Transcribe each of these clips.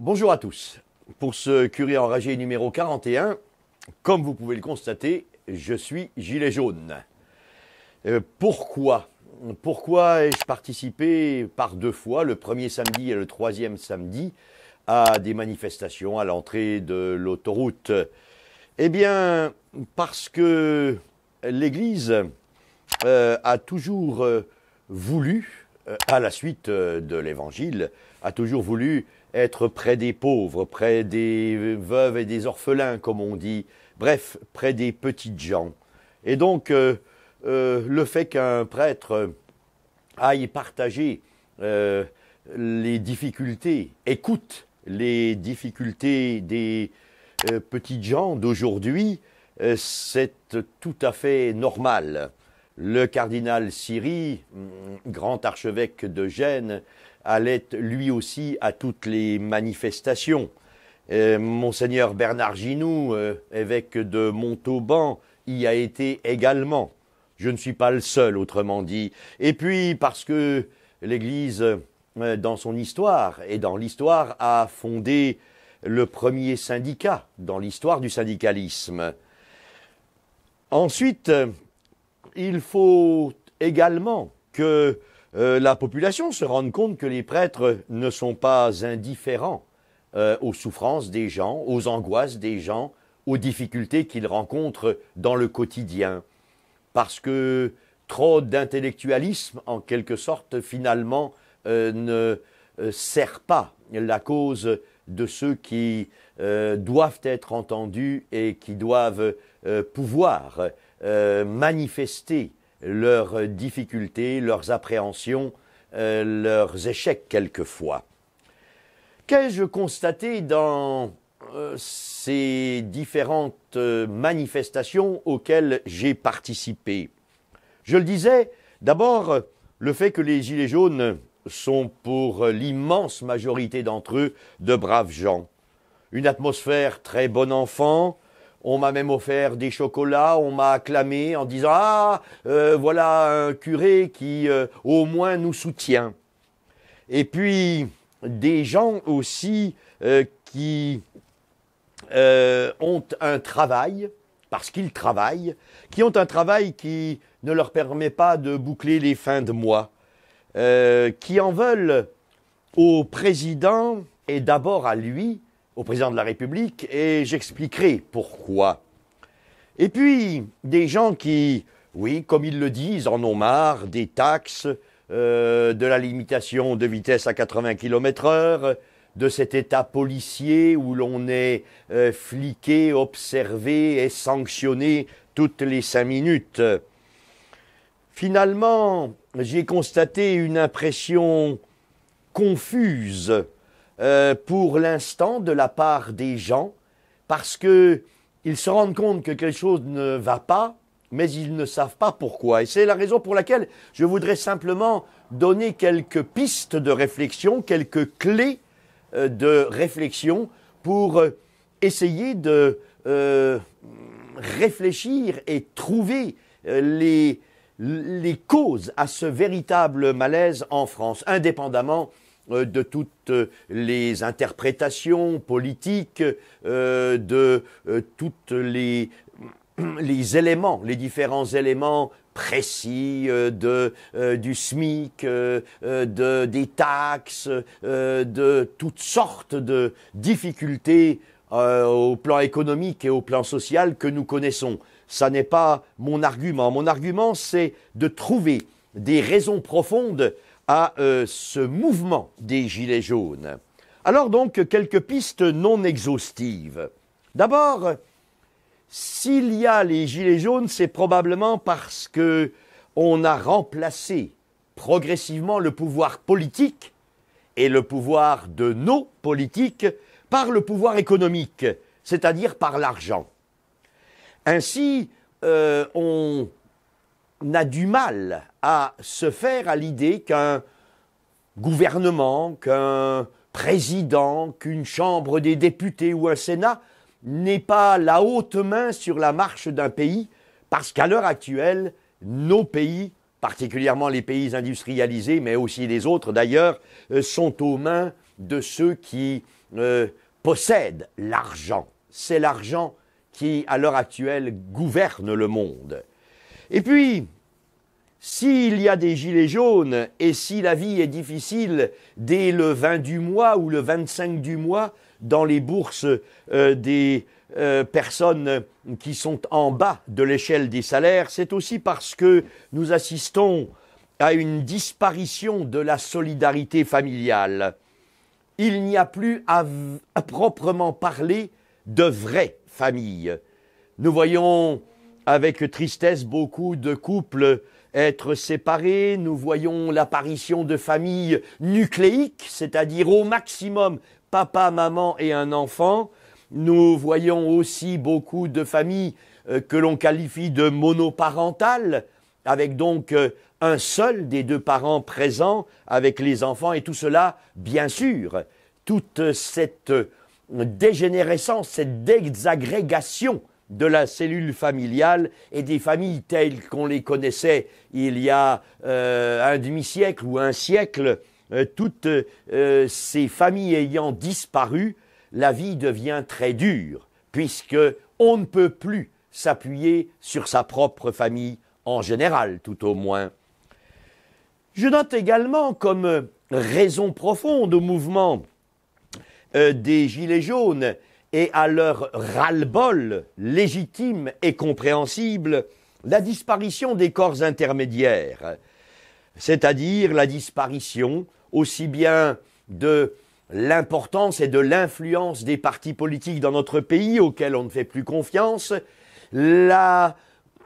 Bonjour à tous. Pour ce curé enragé numéro 41, comme vous pouvez le constater, je suis gilet jaune. Pourquoi ai-je participé par deux fois, le premier samedi et le troisième samedi, à des manifestations à l'entrée de l'autoroute? Eh bien, parce que l'Église a toujours voulu, à la suite de l'Évangile, a toujours voulu être près des pauvres, près des veuves et des orphelins, comme on dit, bref, près des petites gens. Et donc, le fait qu'un prêtre aille partager les difficultés, écoute les difficultés des petites gens d'aujourd'hui, c'est tout à fait normal. Le cardinal Siri, grand archevêque de Gênes, allait lui aussi à toutes les manifestations. Monseigneur Bernard Ginoux, évêque de Montauban, y a été également. Je ne suis pas le seul, autrement dit. Et puis, parce que l'Église, dans son histoire et dans l'histoire, a fondé le premier syndicat, dans l'histoire du syndicalisme. Ensuite, il faut également que la population se rende compte que les prêtres ne sont pas indifférents aux souffrances des gens, aux angoisses des gens, aux difficultés qu'ils rencontrent dans le quotidien. Parce que trop d'intellectualisme, en quelque sorte, finalement, ne sert pas la cause de ceux qui doivent être entendus et qui doivent pouvoir manifester leurs difficultés, leurs appréhensions, leurs échecs quelquefois. Qu'ai-je constaté dans ces différentes manifestations auxquelles j'ai participé? Je le disais, d'abord, le fait que les Gilets jaunes sont pour l'immense majorité d'entre eux de braves gens. Une atmosphère très bon enfant. On m'a même offert des chocolats, on m'a acclamé en disant « Ah, voilà un curé qui au moins nous soutient ». Et puis, des gens aussi qui ont un travail, parce qu'ils travaillent, qui ont un travail qui ne leur permet pas de boucler les fins de mois, qui en veulent au président et d'abord à lui, au président de la République, et j'expliquerai pourquoi. Et puis, des gens qui, oui, comme ils le disent, en ont marre des taxes, de la limitation de vitesse à 80 km/h, de cet état policier où l'on est fliqué, observé et sanctionné toutes les 5 minutes. Finalement, j'ai constaté une impression confuse pour l'instant de la part des gens, parce qu'ils se rendent compte que quelque chose ne va pas, mais ils ne savent pas pourquoi. Et c'est la raison pour laquelle je voudrais simplement donner quelques pistes de réflexion, quelques clés de réflexion pour essayer de réfléchir et trouver les causes à ce véritable malaise en France, indépendamment de toutes les interprétations politiques, de toutes les éléments, les différents éléments précis du SMIC, des taxes, de toutes sortes de difficultés au plan économique et au plan social que nous connaissons. Ça n'est pas mon argument. Mon argument, c'est de trouver des raisons profondes à ce mouvement des Gilets jaunes. Alors donc, quelques pistes non exhaustives. D'abord, s'il y a les Gilets jaunes, c'est probablement parce que on a remplacé progressivement le pouvoir politique et le pouvoir de nos politiques par le pouvoir économique, c'est-à-dire par l'argent. Ainsi, on a du mal à se faire à l'idée qu'un gouvernement, qu'un président, qu'une chambre des députés ou un Sénat n'est pas la haute main sur la marche d'un pays, parce qu'à l'heure actuelle, nos pays, particulièrement les pays industrialisés, mais aussi les autres d'ailleurs, sont aux mains de ceux qui possèdent l'argent. C'est l'argent qui, à l'heure actuelle, gouverne le monde. Et puis, s'il y a des gilets jaunes et si la vie est difficile dès le 20 du mois ou le 25 du mois dans les bourses des personnes qui sont en bas de l'échelle des salaires, c'est aussi parce que nous assistons à une disparition de la solidarité familiale. Il n'y a plus à proprement parler de vraies familles. Nous voyons avec tristesse beaucoup de couples être séparés, nous voyons l'apparition de familles nucléiques, c'est-à-dire au maximum papa, maman et un enfant. Nous voyons aussi beaucoup de familles que l'on qualifie de monoparentales, avec donc un seul des deux parents présents avec les enfants, et tout cela, bien sûr, toute cette dégénérescence, cette désagrégation de la cellule familiale et des familles telles qu'on les connaissait il y a un demi-siècle ou un siècle, toutes ces familles ayant disparu, la vie devient très dure, puisque on ne peut plus s'appuyer sur sa propre famille, en général tout au moins. Je note également comme raison profonde au mouvement des Gilets jaunes et à leur ras-le-bol légitime et compréhensible, la disparition des corps intermédiaires, c'est-à-dire la disparition aussi bien de l'importance et de l'influence des partis politiques dans notre pays auxquels on ne fait plus confiance, la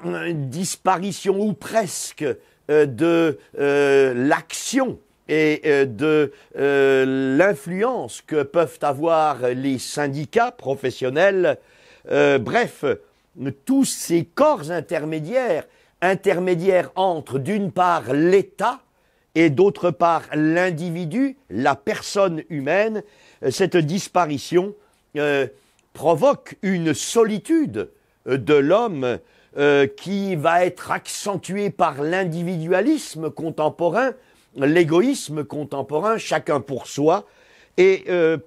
disparition ou presque de l'action et de l'influence que peuvent avoir les syndicats professionnels, bref, tous ces corps intermédiaires entre d'une part l'État et d'autre part l'individu, la personne humaine. Cette disparition provoque une solitude de l'homme qui va être accentuée par l'individualisme contemporain, l'égoïsme contemporain, chacun pour soi, et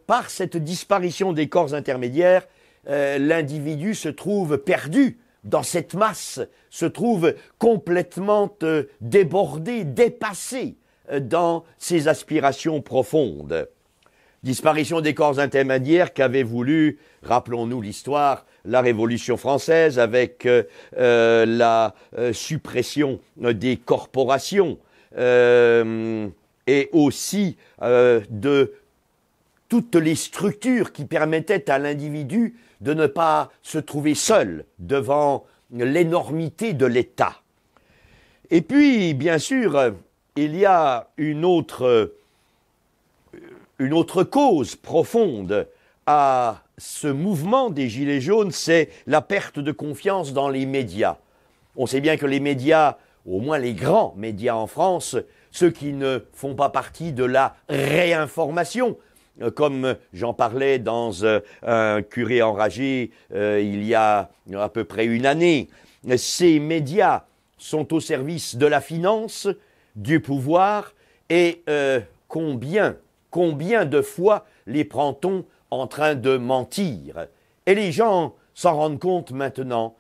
par cette disparition des corps intermédiaires, l'individu se trouve perdu dans cette masse, se trouve complètement débordé, dépassé dans ses aspirations profondes. Disparition des corps intermédiaires qu'avait voulu, rappelons-nous l'histoire, la Révolution française avec la suppression des corporations et aussi de toutes les structures qui permettaient à l'individu de ne pas se trouver seul devant l'énormité de l'État. Et puis, bien sûr, il y a une autre cause profonde à ce mouvement des Gilets jaunes, c'est la perte de confiance dans les médias. On sait bien que les médias, au moins les grands médias en France, ceux qui ne font pas partie de la réinformation, comme j'en parlais dans un curé enragé il y a à peu près une année, ces médias sont au service de la finance, du pouvoir, et combien de fois les prend-on en train de mentir? Et les gens s'en rendent compte maintenant,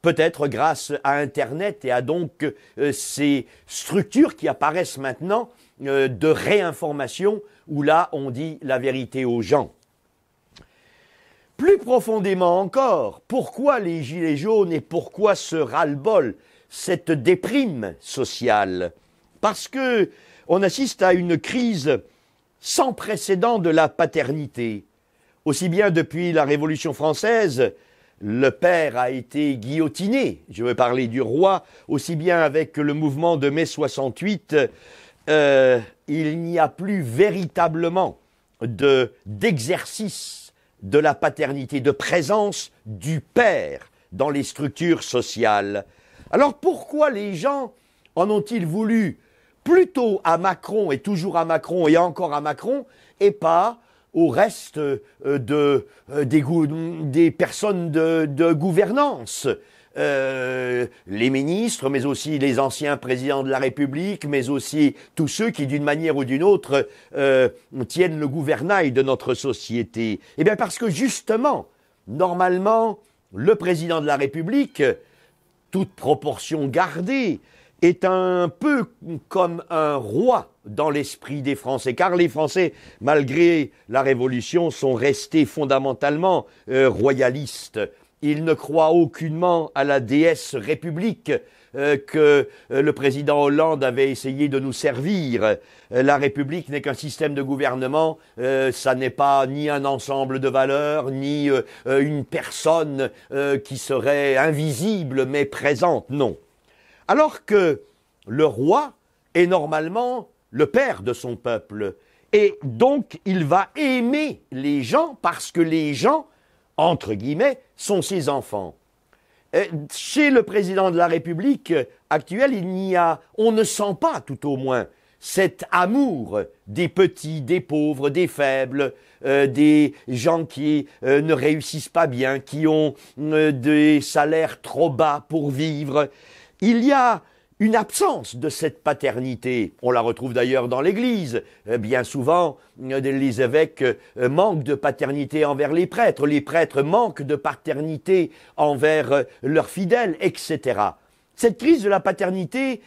peut-être grâce à Internet et à donc ces structures qui apparaissent maintenant de réinformation, où là on dit la vérité aux gens. Plus profondément encore, pourquoi les Gilets jaunes et pourquoi ce ras-le-bol, cette déprime sociale? Parce que on assiste à une crise sans précédent de la paternité. Aussi bien depuis la Révolution française, le père a été guillotiné, je veux parler du roi, aussi bien avec le mouvement de mai 68, il n'y a plus véritablement d'exercice de la paternité, de présence du père dans les structures sociales. Alors pourquoi les gens en ont-ils voulu plutôt à Macron et toujours à Macron et encore à Macron et pas au reste des personnes de gouvernance les ministres, mais aussi les anciens présidents de la République, mais aussi tous ceux qui, d'une manière ou d'une autre, tiennent le gouvernail de notre société? Eh bien parce que justement, normalement, le président de la République, toute proportion gardée, est un peu comme un roi dans l'esprit des Français, car les Français, malgré la Révolution, sont restés fondamentalement royalistes. Ils ne croient aucunement à la déesse République que le président Hollande avait essayé de nous servir. La République n'est qu'un système de gouvernement, ça n'est pas ni un ensemble de valeurs, ni une personne qui serait invisible mais présente, non. Alors que le roi est normalement le père de son peuple, et donc il va aimer les gens parce que les gens, entre guillemets, sont ses enfants. Chez le président de la République actuel, on ne sent pas, tout au moins, cet amour des petits, des pauvres, des faibles, des gens qui ne réussissent pas bien, qui ont des salaires trop bas pour vivre. Il y a une absence de cette paternité. On la retrouve d'ailleurs dans l'Église. Bien souvent, les évêques manquent de paternité envers les prêtres manquent de paternité envers leurs fidèles, etc. Cette crise de la paternité,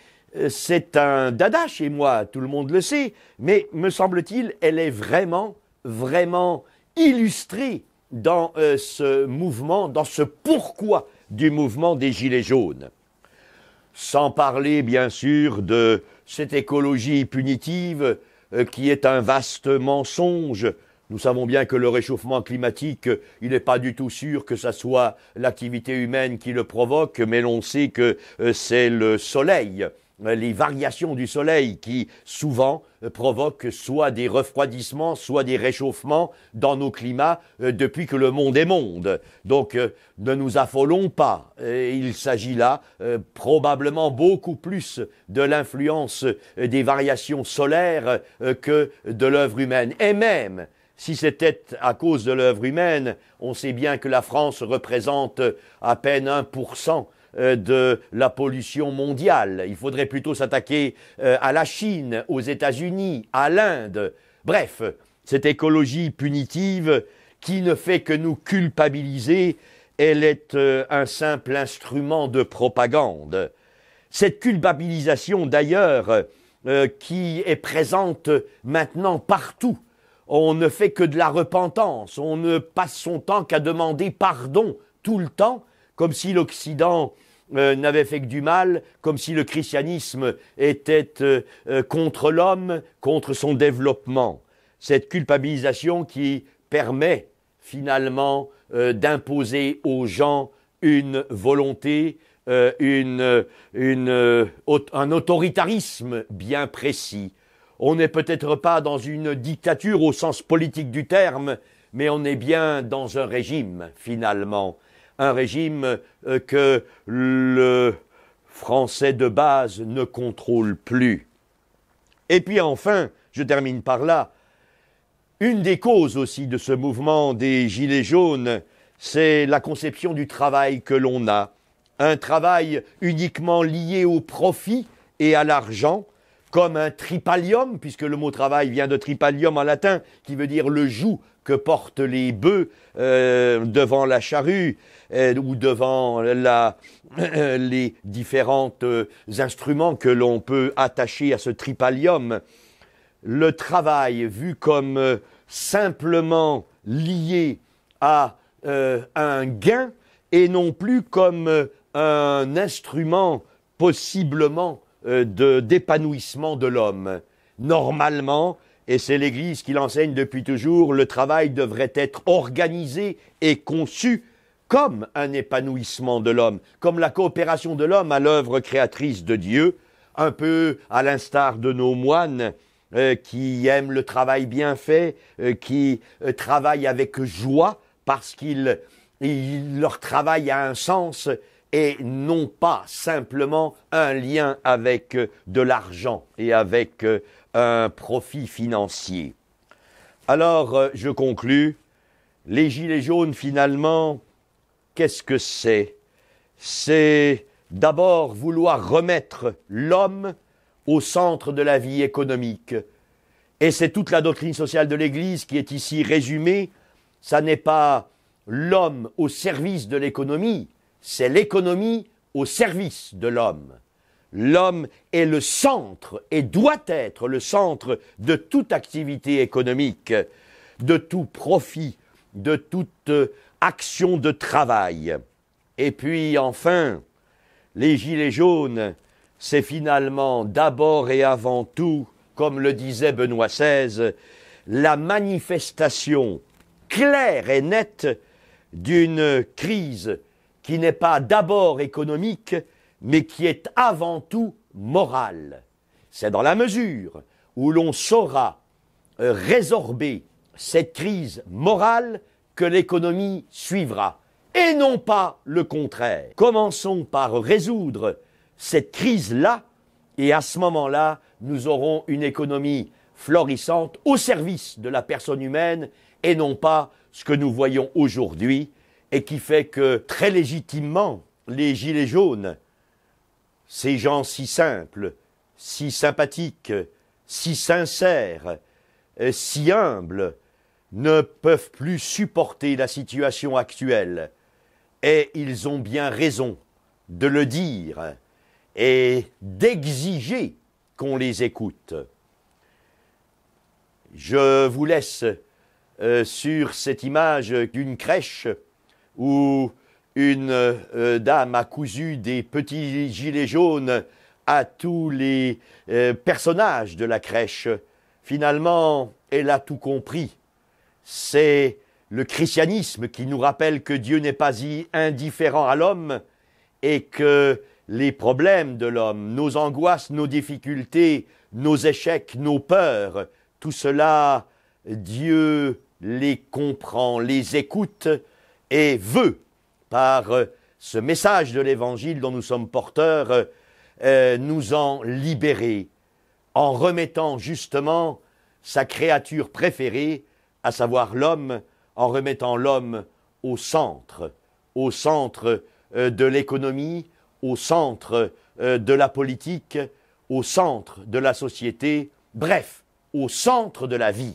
c'est un dada chez moi, tout le monde le sait, mais me semble-t-il, elle est vraiment, vraiment illustrée dans ce mouvement, dans ce pourquoi du mouvement des Gilets jaunes. Sans parler, bien sûr, de cette écologie punitive qui est un vaste mensonge. Nous savons bien que le réchauffement climatique, il n'est pas du tout sûr que ce soit l'activité humaine qui le provoque, mais l'on sait que c'est le soleil, les variations du soleil qui, souvent, provoquent soit des refroidissements, soit des réchauffements dans nos climats depuis que le monde est monde. Donc, ne nous affolons pas. Il s'agit là probablement beaucoup plus de l'influence des variations solaires que de l'œuvre humaine. Et même, si c'était à cause de l'œuvre humaine, on sait bien que la France représente à peine 1% de la pollution mondiale. Il faudrait plutôt s'attaquer à la Chine, aux États-Unis, à l'Inde. Bref, cette écologie punitive qui ne fait que nous culpabiliser, elle est un simple instrument de propagande. Cette culpabilisation d'ailleurs qui est présente maintenant partout. On ne fait que de la repentance, on ne passe son temps qu'à demander pardon tout le temps, comme si l'Occident n'avait fait que du mal, comme si le christianisme était contre l'homme, contre son développement. Cette culpabilisation qui permet finalement d'imposer aux gens une volonté, un autoritarisme bien précis. On n'est peut-être pas dans une dictature au sens politique du terme, mais on est bien dans un régime finalement. Un régime que le français de base ne contrôle plus. Et puis enfin, je termine par là, une des causes aussi de ce mouvement des Gilets jaunes, c'est la conception du travail que l'on a. Un travail uniquement lié au profit et à l'argent, comme un tripalium, puisque le mot travail vient de tripalium en latin, qui veut dire le joug que portent les bœufs devant la charrue ou devant les différents instruments que l'on peut attacher à ce tripalium. Le travail vu comme simplement lié à un gain et non plus comme un instrument possiblement d'épanouissement de l'homme. Normalement, et c'est l'Église qui l'enseigne depuis toujours, le travail devrait être organisé et conçu comme un épanouissement de l'homme, comme la coopération de l'homme à l'œuvre créatrice de Dieu, un peu à l'instar de nos moines qui aiment le travail bien fait, qui travaillent avec joie parce leur travail a un sens et non pas simplement un lien avec de l'argent et avec un profit financier. Alors, je conclus. Les Gilets jaunes, finalement, qu'est-ce que c'est? c'est d'abord vouloir remettre l'homme au centre de la vie économique. Et c'est toute la doctrine sociale de l'Église qui est ici résumée. Ça n'est pas l'homme au service de l'économie, c'est l'économie au service de l'homme. L'homme est le centre et doit être le centre de toute activité économique, de tout profit, de toute action de travail. Et puis enfin, les gilets jaunes, c'est finalement d'abord et avant tout, comme le disait Benoît XVI, la manifestation claire et nette d'une crise qui n'est pas d'abord économique, mais qui est avant tout morale. C'est dans la mesure où l'on saura résorber cette crise morale que l'économie suivra, et non pas le contraire. Commençons par résoudre cette crise-là, et à ce moment-là, nous aurons une économie florissante au service de la personne humaine, et non pas ce que nous voyons aujourd'hui, et qui fait que, très légitimement, les gilets jaunes, ces gens si simples, si sympathiques, si sincères, si humbles, ne peuvent plus supporter la situation actuelle. Et ils ont bien raison de le dire et d'exiger qu'on les écoute. Je vous laisse sur cette image d'une crèche où une dame a cousu des petits gilets jaunes à tous les personnages de la crèche. Finalement, elle a tout compris. C'est le christianisme qui nous rappelle que Dieu n'est pas indifférent à l'homme et que les problèmes de l'homme, nos angoisses, nos difficultés, nos échecs, nos peurs, tout cela, Dieu les comprend, les écoute et veut, par ce message de l'Évangile dont nous sommes porteurs, nous en libérer, en remettant justement sa créature préférée, à savoir l'homme, en remettant l'homme au centre de l'économie, au centre de la politique, au centre de la société, bref, au centre de la vie.